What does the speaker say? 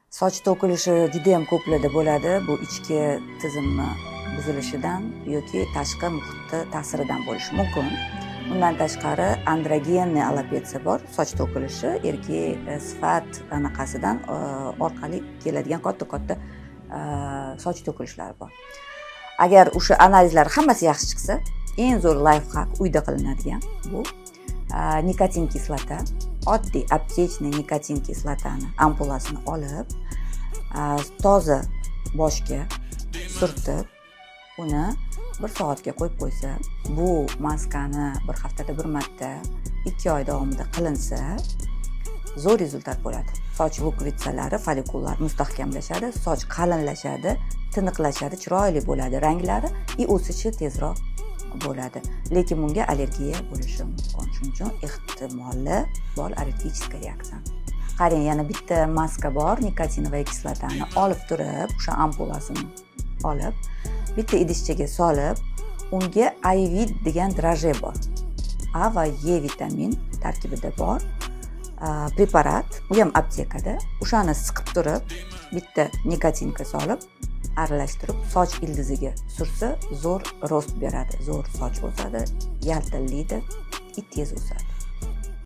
Soch to'kilishi juda ham ko'plarda bo'ladi. Bu ichki tizimni buzilishidan yoki tashqi muhitni ta'siridan bo'lishi mumkin. Undan tashqari androgenniy alopetsiya bor. Soch to'kilishi erkak sifat anaqasidan orqali keladigan katta soch to'kilishlari bor. Agar o'sha analizlar hammasi yaxshi chiqsa, eng zo'r layfhak uyda qilinadigan bu nikotin kislota, oddiy aptechniy nikotin kislotani ampulasini olib, toza boshga surtib, uni 1 soatga qo'yib qo'ysa, bu maskani bir haftada bir marta 2 oy davomida qilinsa, zo'r rezultat bo'ladi. Soch lukvitsalari, follikullar mustahkamlashadi, soch qalinlashadi, tiniqlashadi, chiroyli bo'ladi ranglari, o'sishi tezroq bo'ladi. Lekin bunga allergiya bo'lishi mumkin. Shuning uchun ehtimoli bor allergik reaksiya. Qarang, yana bitta maska bor, nikotinovый kislotani olib turib, o'sha ampulasini olib, bitta idishchaga solib, unga Ayvid degan draje bor. A va E vitamin tarkibida bor preparat, u ham aptekada. O'shani siqib turib, bitta nikotinga solib, aralashtirib, soch ildiziga sursa, zo'r rost beradi, zo'r soch o'sadi, yaltillaydi, tez o'sadi.